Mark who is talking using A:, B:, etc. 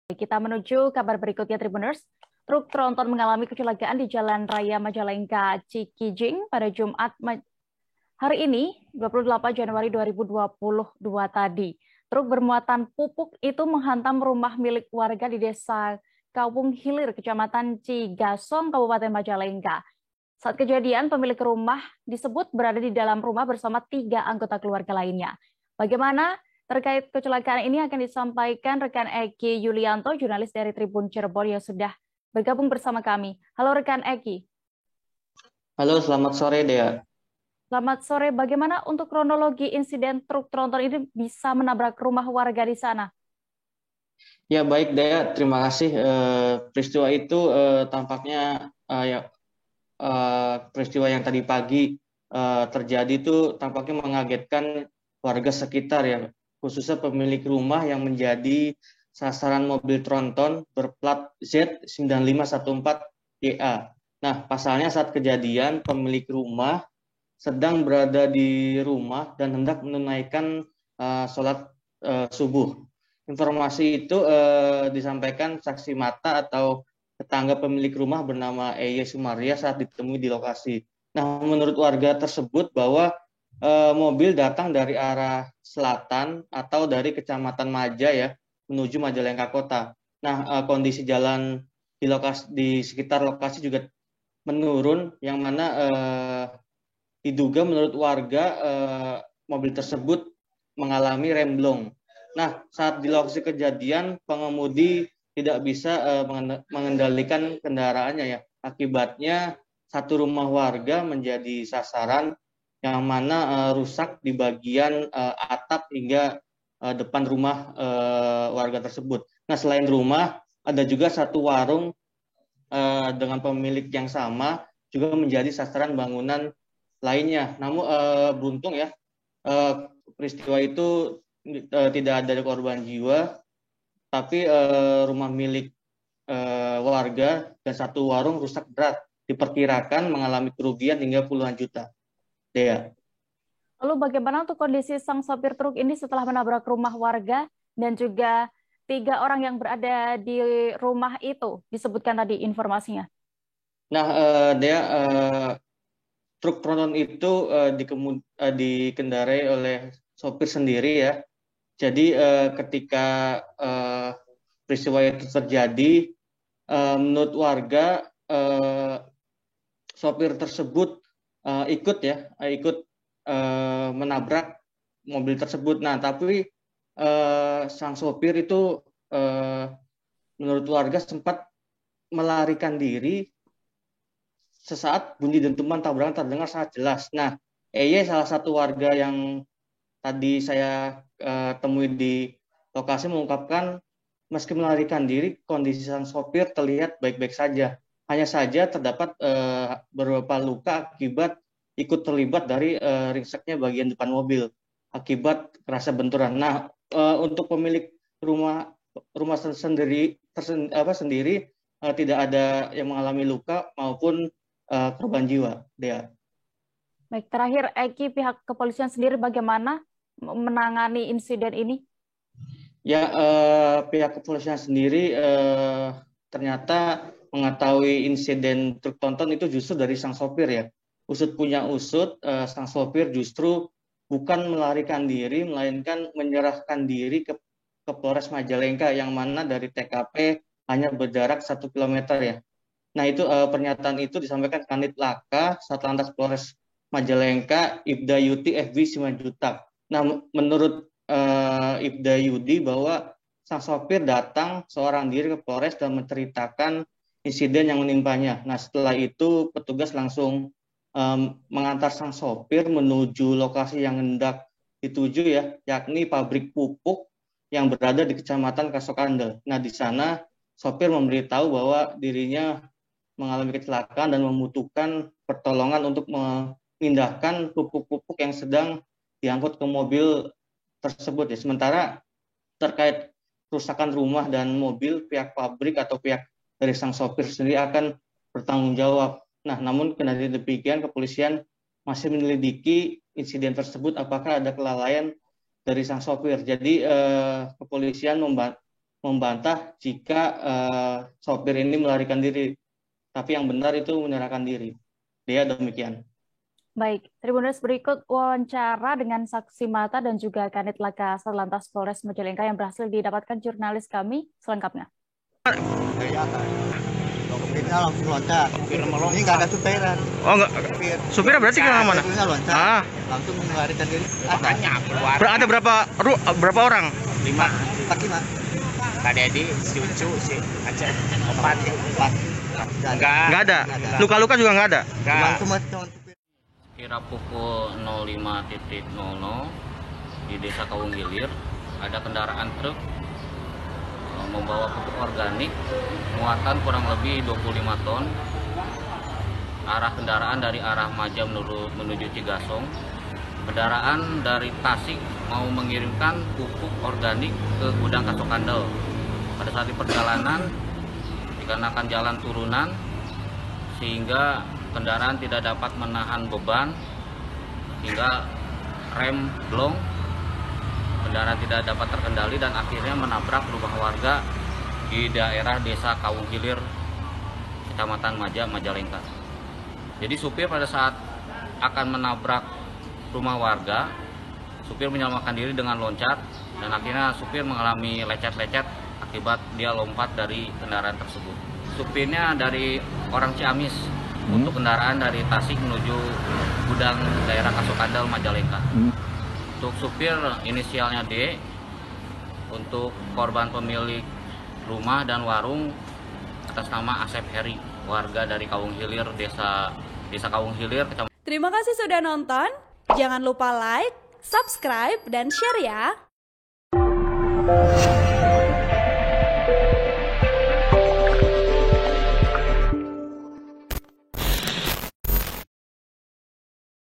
A: Kita menuju kabar berikutnya, Tribuners. Truk tronton mengalami kecelakaan di Jalan Raya Majalengka, Cikijing pada Jumat hari ini, 28 Januari 2022 tadi. Truk bermuatan pupuk itu menghantam rumah milik warga di Desa Kampung Hilir, Kecamatan Cigasong, Kabupaten Majalengka. Saat kejadian, pemilik rumah disebut berada di dalam rumah bersama 3 anggota keluarga lainnya. Bagaimana terkait kecelakaan ini akan disampaikan rekan Eki Yulianto, jurnalis dari Tribun Cirebon yang sudah bergabung bersama kami. Halo rekan Eki.
B: Halo, selamat sore Dea.
A: Selamat sore, bagaimana untuk kronologi insiden truk tronton ini bisa menabrak rumah warga di sana?
B: Ya baik Dea, terima kasih. Peristiwa itu tampaknya peristiwa yang tadi pagi terjadi itu tampaknya mengagetkan warga sekitar ya, khususnya pemilik rumah yang menjadi sasaran mobil tronton berplat Z9514YA. Nah, pasalnya saat kejadian pemilik rumah sedang berada di rumah dan hendak menunaikan sholat subuh. Informasi itu disampaikan saksi mata atau tetangga pemilik rumah bernama Eye Sumaria saat ditemui di lokasi. Nah, menurut warga tersebut bahwa mobil datang dari arah selatan atau dari Kecamatan Maja ya menuju Majalengka Kota. Nah, kondisi jalan di sekitar lokasi juga menurun, yang mana diduga menurut warga mobil tersebut mengalami remblong. Nah, saat di lokasi kejadian pengemudi tidak bisa mengendalikan kendaraannya ya. Akibatnya satu rumah warga menjadi sasaran yang mana rusak di bagian atap hingga depan rumah warga tersebut. Nah, selain rumah ada juga satu warung dengan pemilik yang sama juga menjadi sasaran bangunan lainnya. Namun beruntung ya, peristiwa itu tidak ada korban jiwa, tapi rumah milik warga dan satu warung rusak berat, diperkirakan mengalami kerugian hingga puluhan juta. Dea.
A: Lalu bagaimana untuk kondisi sang sopir truk ini setelah menabrak rumah warga dan juga 3 orang yang berada di rumah itu, disebutkan tadi informasinya?
B: Nah, Dea, truk tronton itu dikendarai oleh sopir sendiri ya. Jadi ketika peristiwa itu terjadi, menurut warga sopir tersebut ikut menabrak mobil tersebut. Nah, tapi sang sopir itu menurut warga sempat melarikan diri sesaat bunyi dentuman tabrakan terdengar sangat jelas. Nah, EY salah satu warga yang tadi saya temui di lokasi mengungkapkan meski melarikan diri, kondisi sang sopir terlihat baik-baik saja. Hanya saja terdapat beberapa luka akibat ikut terlibat dari ringseknya bagian depan mobil akibat kerasa benturan. Nah, untuk pemilik rumah sendiri tidak ada yang mengalami luka maupun korban jiwa. Dea.
A: Baik, terakhir Eki, pihak kepolisian sendiri bagaimana menangani insiden ini?
B: Ya, pihak kepolisian sendiri ternyata mengetahui insiden truk tronton itu justru dari sang sopir ya. Usut punya usut, sang sopir justru bukan melarikan diri, melainkan menyerahkan diri ke Polres Majalengka yang mana dari TKP hanya berjarak 1 kilometer ya. Nah, itu pernyataan itu disampaikan Kanit Laka Satlantas Polres Majalengka Ibda Yuti FB Simanjuntak. Nah, menurut Ibda Yudi bahwa sang sopir datang seorang diri ke Polres dan menceritakan insiden yang menimpanya. Nah, setelah itu petugas langsung mengantar sang sopir menuju lokasi yang hendak dituju ya, yakni pabrik pupuk yang berada di Kecamatan Kasokandel. Nah, di sana sopir memberitahu bahwa dirinya mengalami kecelakaan dan membutuhkan pertolongan untuk memindahkan pupuk-pupuk yang sedang diangkut ke mobil tersebut ya. Sementara terkait kerusakan rumah dan mobil, pihak pabrik atau pihak dari sang sopir sendiri akan bertanggung jawab. Nah, namun kendati demikian kepolisian masih menyelidiki insiden tersebut apakah ada kelalaian dari sang sopir. Jadi kepolisian membantah jika sopir ini melarikan diri. Tapi yang benar itu menyerahkan diri. Dia demikian.
A: Baik, Tribuners, berikut wawancara dengan saksi mata dan juga Kanit Laka Satlantas Polres Majalengka yang berhasil didapatkan jurnalis kami selengkapnya.
C: Supirnya langsung loncat. Ini nggak ada supiran.
D: Oh enggak. Supirnya berarti ke mana?
C: Supirnya loncat. Langsung melarikan diri.
D: Ada berapa orang?
C: 5. 4.
E: Kak Dedi, si Ucu, si Aceh, 4.
D: Enggak ada. Luka-luka juga enggak ada.
C: Langsung masuk.
F: Kira pukul 05.00 di Desa Kawung Gilir ada kendaraan truk membawa pupuk organik muatan kurang lebih 25 ton. Arah kendaraan dari arah Maja menuju Cigasong. Kendaraan dari Tasik mau mengirimkan pupuk organik ke gudang Kasokandel. Pada saat di perjalanan dikarenakan jalan turunan sehingga kendaraan tidak dapat menahan beban hingga rem blong, kendaraan tidak dapat terkendali dan akhirnya menabrak rumah warga di daerah Desa Kawung Gilir, Kecamatan Maja, Majalengka. Jadi supir pada saat akan menabrak rumah warga, supir menyelamatkan diri dengan loncat dan akhirnya supir mengalami lecet-lecet akibat dia lompat dari kendaraan tersebut. Supirnya dari orang Ciamis. Untuk kendaraan dari Tasik menuju gudang daerah Kasokandel, Majalengka. Untuk supir inisialnya D, untuk korban pemilik rumah dan warung atas nama Asep Heri, warga dari Kawung Hilir, Desa Kawung Hilir, Kecamatan.
G: Terima kasih sudah nonton. Jangan lupa like, subscribe, dan share ya.